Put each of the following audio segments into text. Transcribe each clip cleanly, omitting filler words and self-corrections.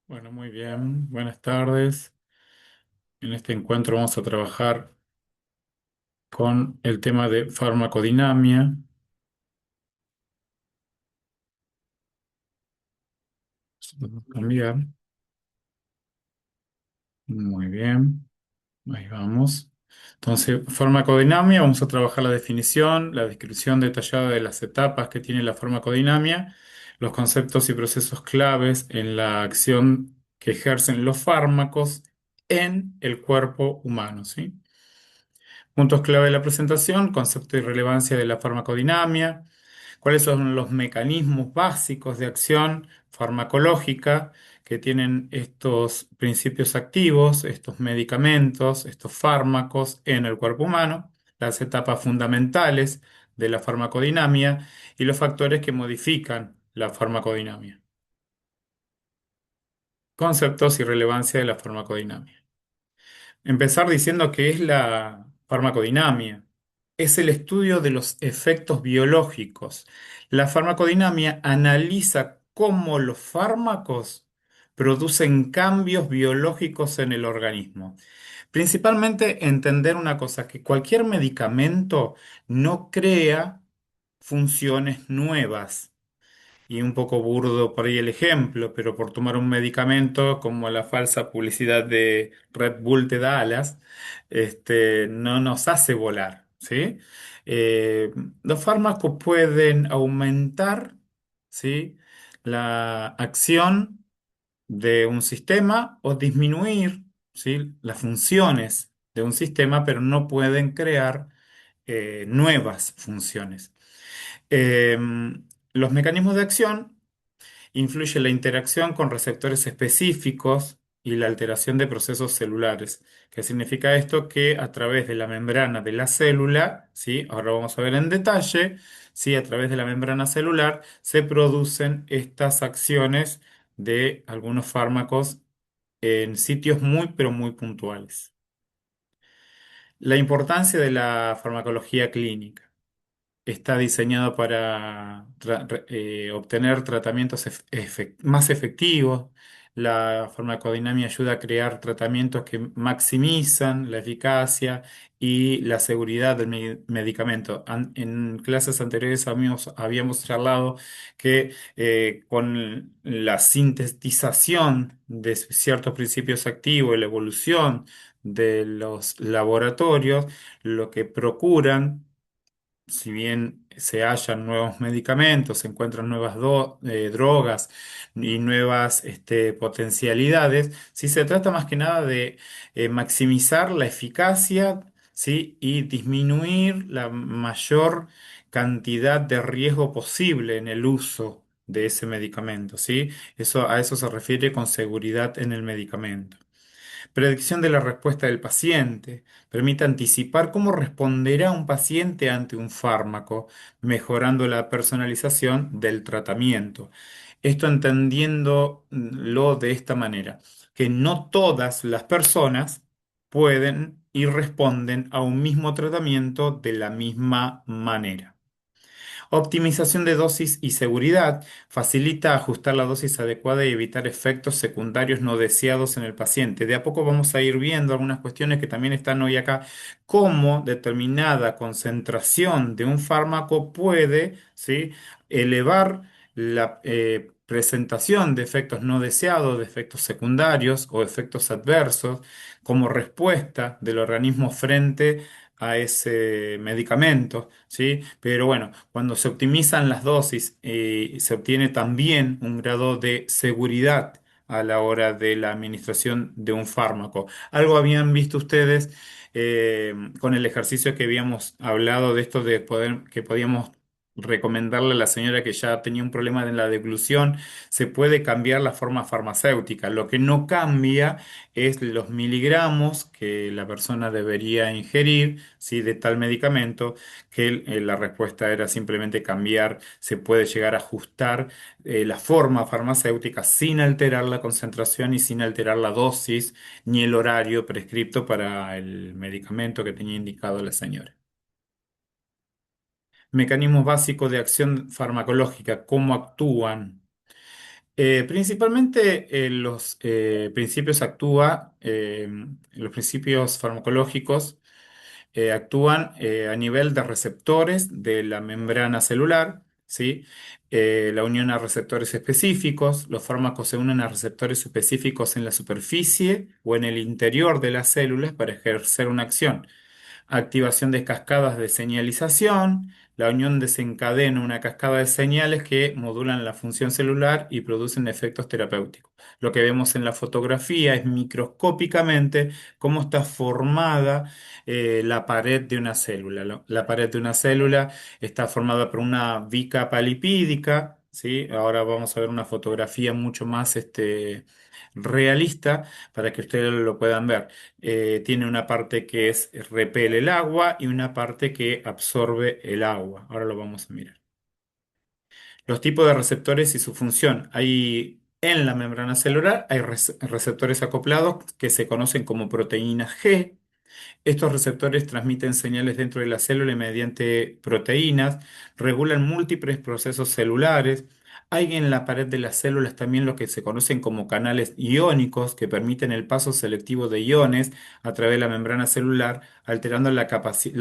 Bueno, muy bien. Buenas tardes. En este encuentro vamos a trabajar con el tema de farmacodinamia. Vamos a cambiar. Muy bien. Ahí vamos. Entonces, farmacodinamia, vamos a trabajar la definición, la descripción detallada de las etapas que tiene la farmacodinamia, los conceptos y procesos claves en la acción que ejercen los fármacos en el cuerpo humano, ¿sí? Puntos clave de la presentación, concepto y relevancia de la farmacodinamia, cuáles son los mecanismos básicos de acción farmacológica que tienen estos principios activos, estos medicamentos, estos fármacos en el cuerpo humano, las etapas fundamentales de la farmacodinamia y los factores que modifican la farmacodinamia. Conceptos y relevancia de la farmacodinamia. Empezar diciendo que es la farmacodinamia. Es el estudio de los efectos biológicos. La farmacodinamia analiza cómo los fármacos producen cambios biológicos en el organismo. Principalmente entender una cosa, que cualquier medicamento no crea funciones nuevas. Y un poco burdo por ahí el ejemplo, pero por tomar un medicamento como la falsa publicidad de Red Bull te da alas, no nos hace volar, ¿sí? Eh, los fármacos pueden aumentar, ¿sí?, la acción de un sistema o disminuir, ¿sí?, las funciones de un sistema, pero no pueden crear nuevas funciones. Los mecanismos de acción influye la interacción con receptores específicos y la alteración de procesos celulares. ¿Qué significa esto? Que a través de la membrana de la célula, ¿sí? Ahora vamos a ver en detalle, ¿sí? A través de la membrana celular se producen estas acciones de algunos fármacos en sitios muy, pero muy puntuales. La importancia de la farmacología clínica. Está diseñado para obtener tratamientos más efectivos. La farmacodinamia ayuda a crear tratamientos que maximizan la eficacia y la seguridad del medicamento. En clases anteriores habíamos charlado que con la sintetización de ciertos principios activos y la evolución de los laboratorios, lo que procuran, si bien se hallan nuevos medicamentos, se encuentran nuevas drogas y nuevas potencialidades, sí se trata más que nada de maximizar la eficacia, ¿sí?, y disminuir la mayor cantidad de riesgo posible en el uso de ese medicamento, ¿sí? A eso se refiere con seguridad en el medicamento. Predicción de la respuesta del paciente. Permite anticipar cómo responderá un paciente ante un fármaco, mejorando la personalización del tratamiento. Esto entendiéndolo de esta manera, que no todas las personas pueden y responden a un mismo tratamiento de la misma manera. Optimización de dosis y seguridad facilita ajustar la dosis adecuada y evitar efectos secundarios no deseados en el paciente. De a poco vamos a ir viendo algunas cuestiones que también están hoy acá, cómo determinada concentración de un fármaco puede, ¿sí?, elevar la presentación de efectos no deseados, de efectos secundarios o efectos adversos como respuesta del organismo frente a ese medicamento, ¿sí? Pero bueno, cuando se optimizan las dosis, se obtiene también un grado de seguridad a la hora de la administración de un fármaco. Algo habían visto ustedes con el ejercicio que habíamos hablado de esto de poder, que podíamos recomendarle a la señora que ya tenía un problema de la deglución. Se puede cambiar la forma farmacéutica. Lo que no cambia es los miligramos que la persona debería ingerir, ¿sí?, de tal medicamento, que la respuesta era simplemente cambiar. Se puede llegar a ajustar la forma farmacéutica sin alterar la concentración y sin alterar la dosis ni el horario prescripto para el medicamento que tenía indicado la señora. Mecanismos básicos de acción farmacológica, cómo actúan. Principalmente los principios farmacológicos actúan a nivel de receptores de la membrana celular, ¿sí? La unión a receptores específicos, los fármacos se unen a receptores específicos en la superficie o en el interior de las células para ejercer una acción. Activación de cascadas de señalización. La unión desencadena una cascada de señales que modulan la función celular y producen efectos terapéuticos. Lo que vemos en la fotografía es microscópicamente cómo está formada la pared de una célula. La pared de una célula está formada por una bicapa lipídica, ¿sí? Ahora vamos a ver una fotografía mucho más realista para que ustedes lo puedan ver. Tiene una parte que repele el agua y una parte que absorbe el agua. Ahora lo vamos a mirar. Los tipos de receptores y su función. En la membrana celular hay receptores acoplados que se conocen como proteínas G. Estos receptores transmiten señales dentro de la célula mediante proteínas, regulan múltiples procesos celulares. Hay en la pared de las células también lo que se conocen como canales iónicos que permiten el paso selectivo de iones a través de la membrana celular, alterando la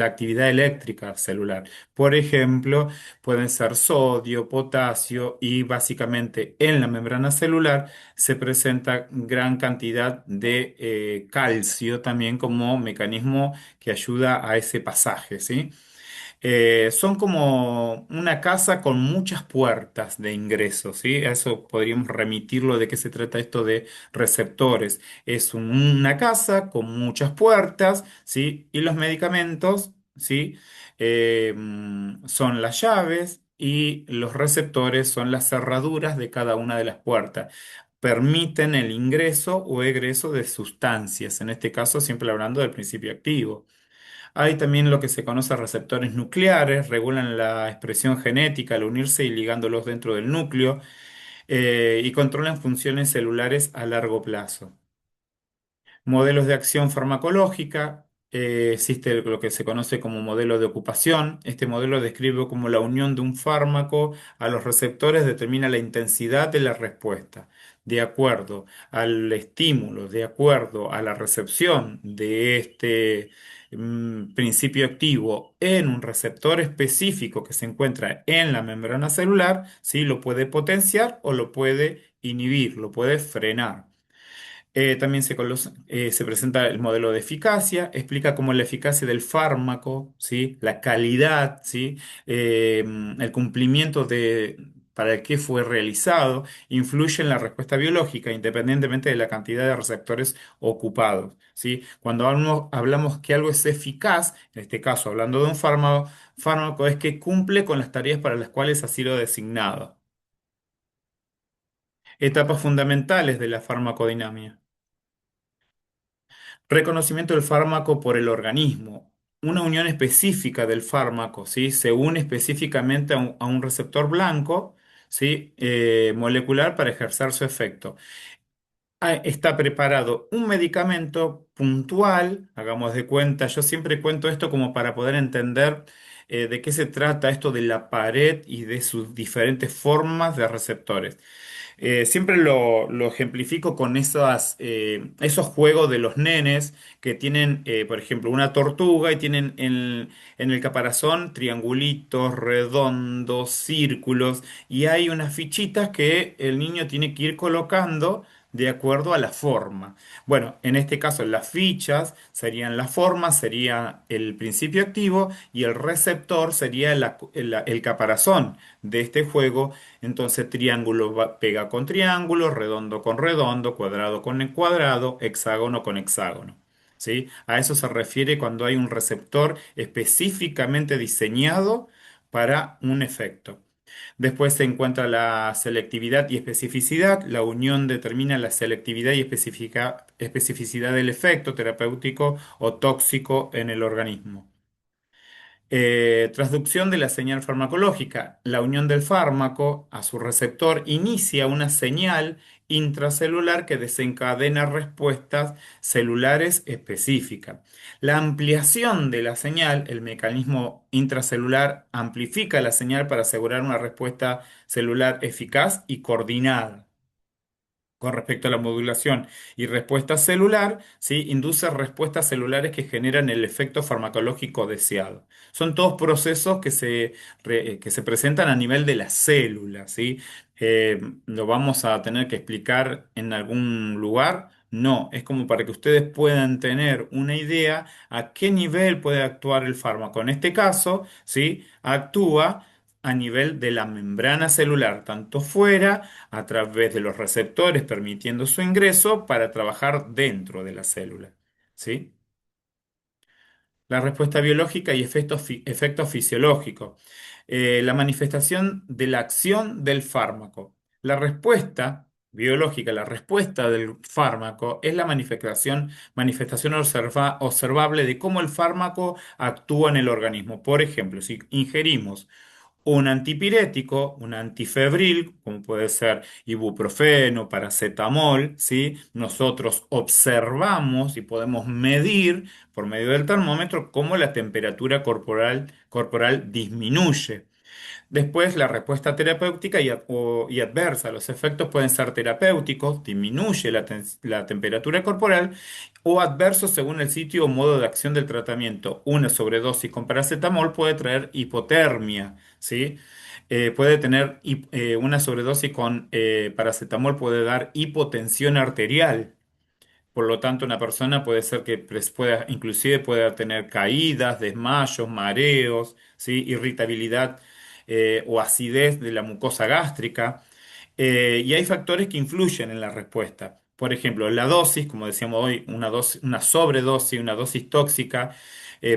actividad eléctrica celular. Por ejemplo, pueden ser sodio, potasio y básicamente en la membrana celular se presenta gran cantidad de calcio también como mecanismo que ayuda a ese pasaje, ¿sí? Son como una casa con muchas puertas de ingreso, ¿sí? A eso podríamos remitirlo de qué se trata esto de receptores. Es una casa con muchas puertas, ¿sí? Y los medicamentos, ¿sí? Son las llaves y los receptores son las cerraduras de cada una de las puertas. Permiten el ingreso o egreso de sustancias, en este caso siempre hablando del principio activo. Hay también lo que se conoce receptores nucleares, regulan la expresión genética al unirse y ligándolos dentro del núcleo y controlan funciones celulares a largo plazo. Modelos de acción farmacológica. Existe lo que se conoce como modelo de ocupación. Este modelo describe cómo la unión de un fármaco a los receptores determina la intensidad de la respuesta. De acuerdo al estímulo, de acuerdo a la recepción de este principio activo en un receptor específico que se encuentra en la membrana celular, ¿sí? Lo puede potenciar o lo puede inhibir, lo puede frenar. También se presenta el modelo de eficacia, explica cómo la eficacia del fármaco, ¿sí? La calidad, ¿sí? El cumplimiento para el que fue realizado, influye en la respuesta biológica, independientemente de la cantidad de receptores ocupados, ¿sí? Cuando hablamos que algo es eficaz, en este caso hablando de un fármaco es que cumple con las tareas para las cuales ha sido designado. Etapas fundamentales de la farmacodinámica. Reconocimiento del fármaco por el organismo. Una unión específica del fármaco, ¿sí? Se une específicamente a un receptor blanco, ¿sí? Molecular para ejercer su efecto. Está preparado un medicamento puntual, hagamos de cuenta, yo siempre cuento esto como para poder entender de qué se trata esto de la pared y de sus diferentes formas de receptores. Siempre lo ejemplifico con esos juegos de los nenes que tienen, por ejemplo, una tortuga y tienen en el caparazón triangulitos, redondos, círculos, y hay unas fichitas que el niño tiene que ir colocando de acuerdo a la forma. Bueno, en este caso las fichas serían la forma, sería el principio activo y el receptor sería el caparazón de este juego. Entonces triángulo pega con triángulo, redondo con redondo, cuadrado con cuadrado, hexágono con hexágono. ¿Sí? A eso se refiere cuando hay un receptor específicamente diseñado para un efecto. Después se encuentra la selectividad y especificidad. La unión determina la selectividad y especificidad del efecto terapéutico o tóxico en el organismo. Transducción de la señal farmacológica. La unión del fármaco a su receptor inicia una señal intracelular que desencadena respuestas celulares específicas. La ampliación de la señal, el mecanismo intracelular amplifica la señal para asegurar una respuesta celular eficaz y coordinada. Con respecto a la modulación y respuesta celular, ¿sí? Induce respuestas celulares que generan el efecto farmacológico deseado. Son todos procesos que se presentan a nivel de la célula, ¿sí? ¿Lo vamos a tener que explicar en algún lugar? No, es como para que ustedes puedan tener una idea a qué nivel puede actuar el fármaco. En este caso, ¿sí? Actúa a nivel de la membrana celular, tanto fuera a través de los receptores permitiendo su ingreso para trabajar dentro de la célula. ¿Sí? La respuesta biológica y efectos fisiológicos. La manifestación de la acción del fármaco. La respuesta biológica, la respuesta del fármaco es la manifestación observable de cómo el fármaco actúa en el organismo. Por ejemplo, si ingerimos un antipirético, un antifebril, como puede ser ibuprofeno, paracetamol, ¿sí? Nosotros observamos y podemos medir por medio del termómetro cómo la temperatura corporal disminuye. Después, la respuesta terapéutica y adversa. Los efectos pueden ser terapéuticos, disminuye la temperatura corporal, o adversos según el sitio o modo de acción del tratamiento. Una sobredosis con paracetamol puede traer hipotermia, ¿sí? Puede tener una sobredosis con paracetamol puede dar hipotensión arterial. Por lo tanto, una persona puede ser que inclusive pueda tener caídas, desmayos, mareos, ¿sí? Irritabilidad o acidez de la mucosa gástrica. Y hay factores que influyen en la respuesta. Por ejemplo, la dosis, como decíamos hoy, una sobredosis, una dosis tóxica,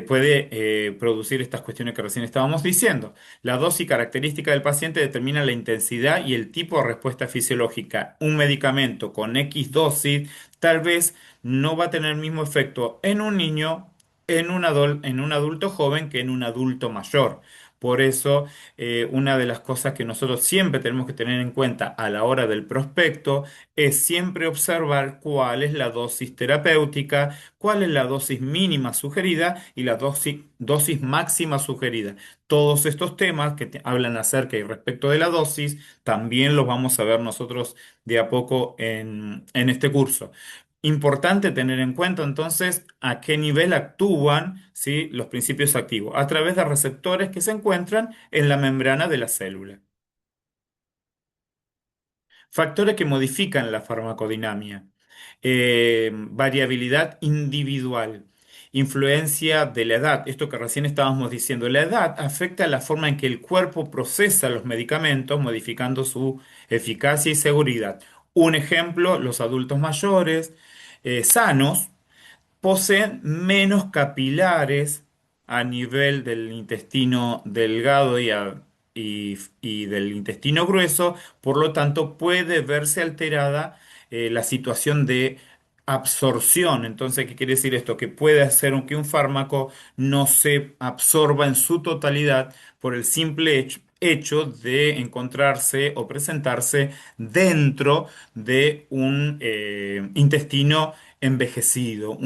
puede producir estas cuestiones que recién estábamos diciendo. La dosis característica del paciente determina la intensidad y el tipo de respuesta fisiológica. Un medicamento con X dosis tal vez no va a tener el mismo efecto en un niño, en un adulto joven que en un adulto mayor. Por eso, una de las cosas que nosotros siempre tenemos que tener en cuenta a la hora del prospecto es siempre observar cuál es la dosis terapéutica, cuál es la dosis mínima sugerida y la dosis máxima sugerida. Todos estos temas que hablan acerca y respecto de la dosis, también los vamos a ver nosotros de a poco en este curso. Importante tener en cuenta entonces a qué nivel actúan, ¿sí? Los principios activos, a través de receptores que se encuentran en la membrana de la célula. Factores que modifican la farmacodinámica. Variabilidad individual. Influencia de la edad. Esto que recién estábamos diciendo. La edad afecta la forma en que el cuerpo procesa los medicamentos, modificando su eficacia y seguridad. Un ejemplo, los adultos mayores sanos poseen menos capilares a nivel del intestino delgado y del intestino grueso, por lo tanto puede verse alterada la situación de absorción. Entonces, ¿qué quiere decir esto? Que puede hacer que un fármaco no se absorba en su totalidad por el simple hecho de encontrarse o presentarse dentro de un intestino envejecido,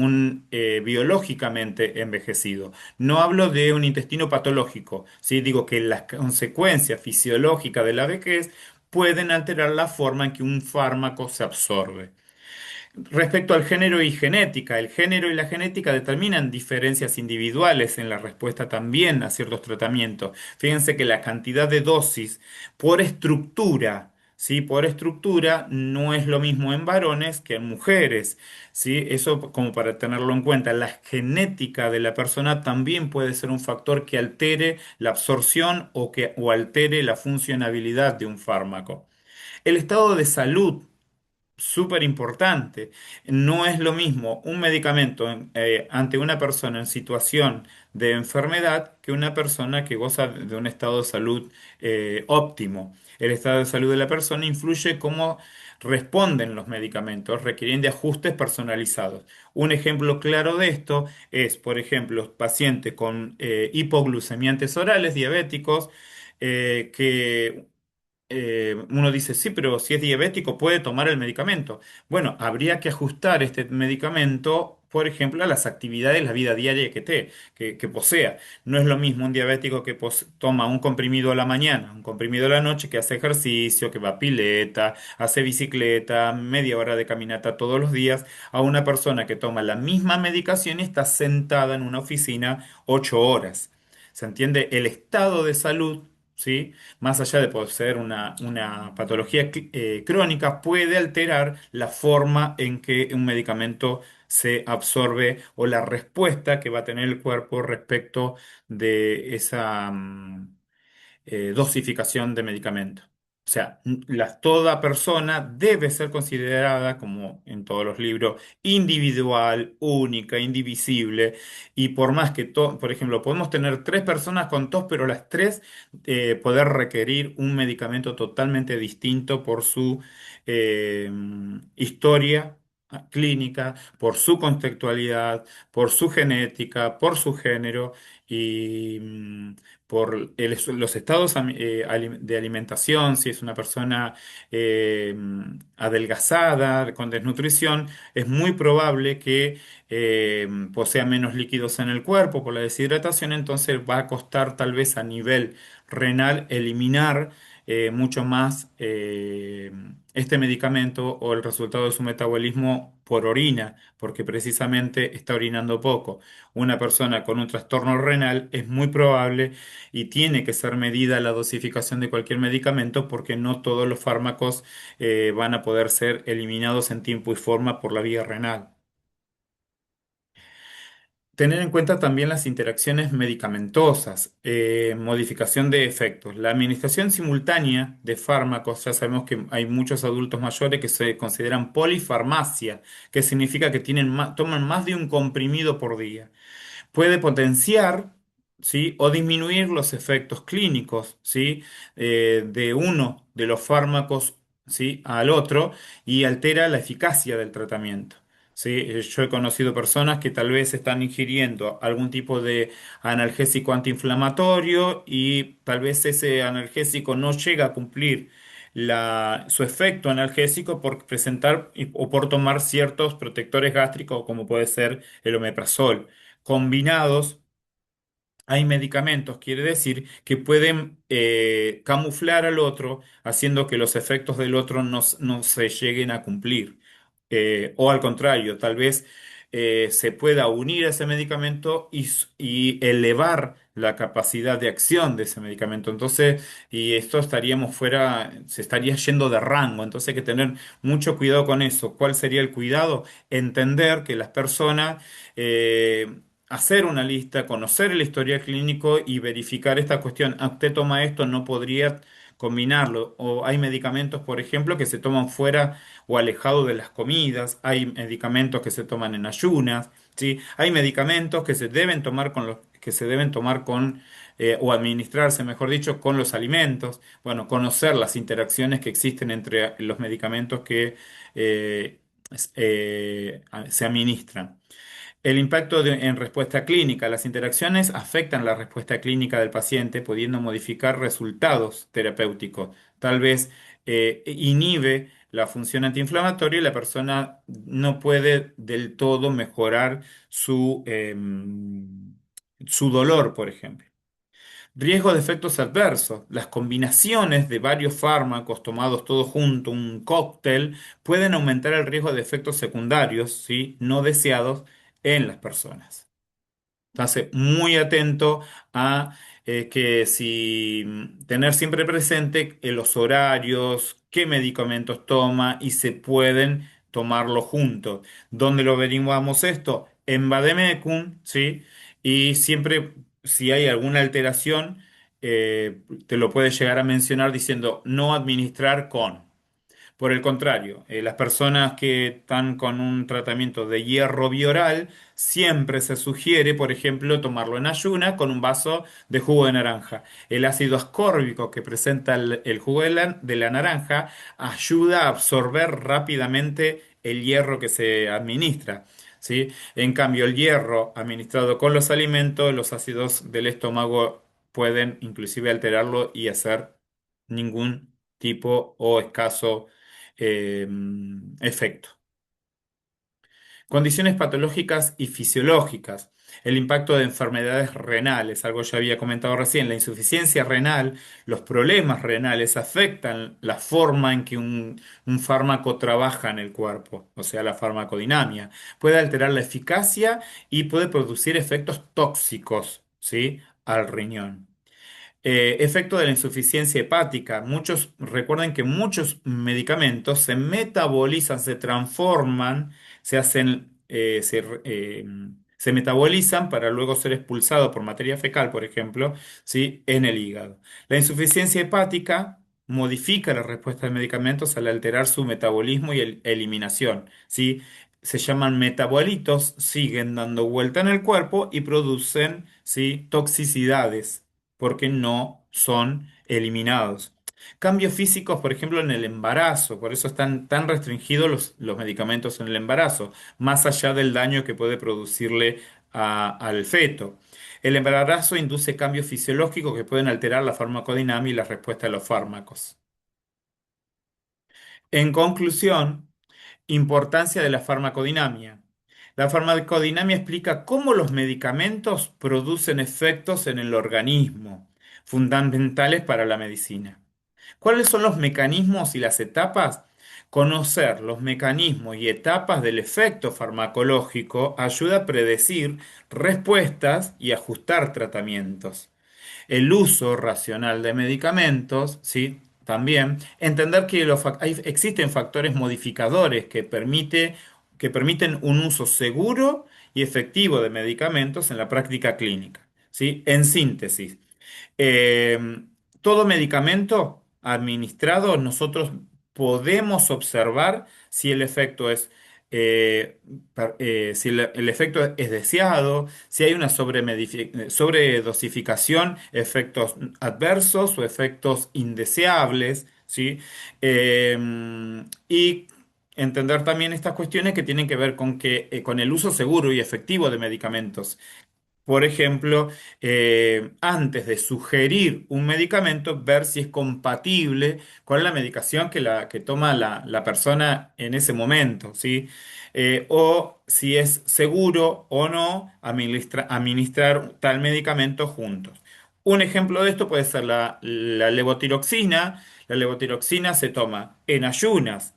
biológicamente envejecido. No hablo de un intestino patológico, ¿sí? Digo que las consecuencias fisiológicas de la vejez pueden alterar la forma en que un fármaco se absorbe. Respecto al género y genética, el género y la genética determinan diferencias individuales en la respuesta también a ciertos tratamientos. Fíjense que la cantidad de dosis por estructura, ¿sí? Por estructura no es lo mismo en varones que en mujeres, ¿sí? Eso como para tenerlo en cuenta. La genética de la persona también puede ser un factor que altere la absorción o altere la funcionabilidad de un fármaco. El estado de salud. Súper importante. No es lo mismo un medicamento ante una persona en situación de enfermedad que una persona que goza de un estado de salud óptimo. El estado de salud de la persona influye cómo responden los medicamentos, requieren de ajustes personalizados. Un ejemplo claro de esto es, por ejemplo, pacientes con hipoglucemiantes orales diabéticos que uno dice, sí, pero si es diabético puede tomar el medicamento. Bueno, habría que ajustar este medicamento por ejemplo, a las actividades, la vida diaria que posea. No es lo mismo un diabético que toma un comprimido a la mañana, un comprimido a la noche, que hace ejercicio, que va a pileta, hace bicicleta, media hora de caminata todos los días, a una persona que toma la misma medicación y está sentada en una oficina 8 horas. ¿Se entiende? El estado de salud, ¿sí? Más allá de poseer una patología crónica, puede alterar la forma en que un medicamento se absorbe o la respuesta que va a tener el cuerpo respecto de esa, dosificación de medicamento. O sea, toda persona debe ser considerada, como en todos los libros, individual, única, indivisible. Y por más que, por ejemplo, podemos tener tres personas con tos, pero las tres poder requerir un medicamento totalmente distinto por su eh, historia clínica, por su contextualidad, por su genética, por su género y por los estados de alimentación, si es una persona eh, adelgazada, con desnutrición, es muy probable que posea menos líquidos en el cuerpo por la deshidratación, entonces va a costar tal vez a nivel renal eliminar mucho más este medicamento o el resultado de su metabolismo por orina, porque precisamente está orinando poco. Una persona con un trastorno renal es muy probable y tiene que ser medida la dosificación de cualquier medicamento porque no todos los fármacos van a poder ser eliminados en tiempo y forma por la vía renal. Tener en cuenta también las interacciones medicamentosas, modificación de efectos. La administración simultánea de fármacos, ya sabemos que hay muchos adultos mayores que se consideran polifarmacia, que significa que toman más de un comprimido por día. Puede potenciar, ¿sí? O disminuir los efectos clínicos, ¿sí? De uno de los fármacos, ¿sí? Al otro y altera la eficacia del tratamiento. ¿Sí? Yo he conocido personas que tal vez están ingiriendo algún tipo de analgésico antiinflamatorio y tal vez ese analgésico no llega a cumplir su efecto analgésico por presentar o por tomar ciertos protectores gástricos como puede ser el omeprazol combinados, hay medicamentos, quiere decir que pueden camuflar al otro, haciendo que los efectos del otro no se lleguen a cumplir. O al contrario, tal vez se pueda unir a ese medicamento y elevar la capacidad de acción de ese medicamento. Entonces, y esto estaríamos fuera, se estaría yendo de rango. Entonces hay que tener mucho cuidado con eso. ¿Cuál sería el cuidado? Entender que las personas hacer una lista, conocer el historial clínico y verificar esta cuestión. Ah, usted toma esto, no podría combinarlo. O hay medicamentos, por ejemplo, que se toman fuera o alejado de las comidas. Hay medicamentos que se toman en ayunas, ¿sí? Hay medicamentos que se deben tomar que se deben tomar con o administrarse, mejor dicho, con los alimentos. Bueno, conocer las interacciones que existen entre los medicamentos que se administran. El impacto en respuesta clínica. Las interacciones afectan la respuesta clínica del paciente, pudiendo modificar resultados terapéuticos. Tal vez inhibe la función antiinflamatoria y la persona no puede del todo mejorar su dolor, por ejemplo. Riesgo de efectos adversos. Las combinaciones de varios fármacos tomados todos juntos, un cóctel, pueden aumentar el riesgo de efectos secundarios, ¿sí? No deseados en las personas. Entonces, muy atento a que si tener siempre presente los horarios, qué medicamentos toma y se pueden tomarlo juntos. ¿Dónde lo averiguamos esto? En Vademecum, ¿sí? Y siempre, si hay alguna alteración, te lo puedes llegar a mencionar diciendo no administrar con. Por el contrario, las personas que están con un tratamiento de hierro bioral, siempre se sugiere, por ejemplo, tomarlo en ayunas con un vaso de jugo de naranja. El ácido ascórbico que presenta el jugo de la naranja ayuda a absorber rápidamente el hierro que se administra. ¿Sí? En cambio, el hierro administrado con los alimentos, los ácidos del estómago pueden inclusive alterarlo y hacer ningún tipo o escaso efecto. Condiciones patológicas y fisiológicas. El impacto de enfermedades renales, algo ya había comentado recién. La insuficiencia renal, los problemas renales afectan la forma en que un fármaco trabaja en el cuerpo, o sea, la farmacodinamia. Puede alterar la eficacia y puede producir efectos tóxicos, ¿sí? Al riñón. Efecto de la insuficiencia hepática. Recuerden que muchos medicamentos se metabolizan, se transforman, se hacen, se metabolizan para luego ser expulsados por materia fecal, por ejemplo, ¿sí? En el hígado. La insuficiencia hepática modifica la respuesta de medicamentos al alterar su metabolismo y eliminación, ¿sí? Se llaman metabolitos, siguen dando vuelta en el cuerpo y producen, ¿sí? Toxicidades porque no son eliminados. Cambios físicos, por ejemplo, en el embarazo, por eso están tan restringidos los medicamentos en el embarazo, más allá del daño que puede producirle al feto. El embarazo induce cambios fisiológicos que pueden alterar la farmacodinámica y la respuesta de los fármacos. En conclusión, importancia de la farmacodinamia. La farmacodinamia explica cómo los medicamentos producen efectos en el organismo, fundamentales para la medicina. ¿Cuáles son los mecanismos y las etapas? Conocer los mecanismos y etapas del efecto farmacológico ayuda a predecir respuestas y ajustar tratamientos. El uso racional de medicamentos, ¿sí? También entender que existen factores modificadores que permiten un uso seguro y efectivo de medicamentos en la práctica clínica, ¿sí? En síntesis, eh, todo medicamento administrado, nosotros podemos observar si el efecto es, si el efecto es deseado, si hay una sobredosificación, efectos adversos o efectos indeseables, ¿sí? Eh, y entender también estas cuestiones que tienen que ver con el uso seguro y efectivo de medicamentos. Por ejemplo, antes de sugerir un medicamento, ver si es compatible con la medicación que toma la persona en ese momento, ¿sí? O si es seguro o no administrar tal medicamento juntos. Un ejemplo de esto puede ser la levotiroxina. La levotiroxina se toma en ayunas,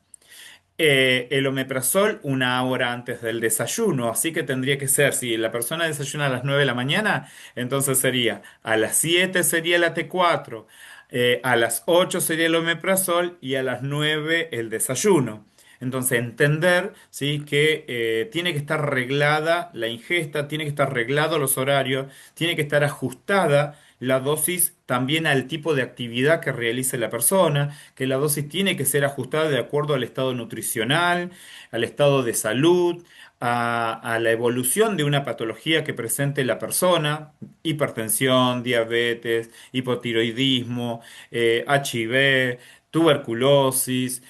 el omeprazol 1 hora antes del desayuno, así que tendría que ser, si la persona desayuna a las 9 de la mañana, entonces sería a las 7 sería la T4, a las 8 sería el omeprazol y a las 9 el desayuno. Entonces, entender, ¿sí? Que tiene que estar reglada la ingesta, tiene que estar reglado los horarios, tiene que estar ajustada la dosis también al tipo de actividad que realice la persona, que la dosis tiene que ser ajustada de acuerdo al estado nutricional, al estado de salud, a la evolución de una patología que presente la persona, hipertensión, diabetes, hipotiroidismo, HIV, tuberculosis,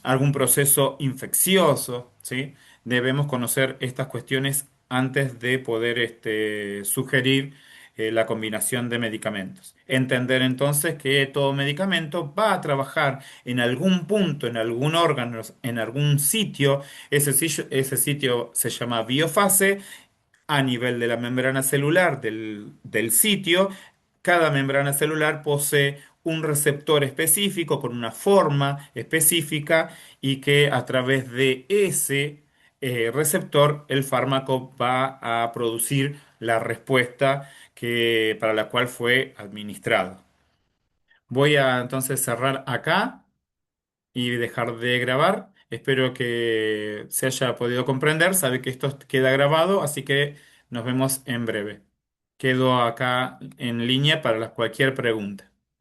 algún proceso infeccioso, ¿sí? Debemos conocer estas cuestiones antes de poder sugerir la combinación de medicamentos. Entender entonces que todo medicamento va a trabajar en algún punto, en algún órgano, en algún sitio. Ese sitio se llama biofase a nivel de la membrana celular del sitio. Cada membrana celular posee un receptor específico con una forma específica y que a través de ese receptor el fármaco va a producir la respuesta para la cual fue administrado. Voy a entonces cerrar acá y dejar de grabar. Espero que se haya podido comprender. Sabe que esto queda grabado, así que nos vemos en breve. Quedo acá en línea para cualquier pregunta.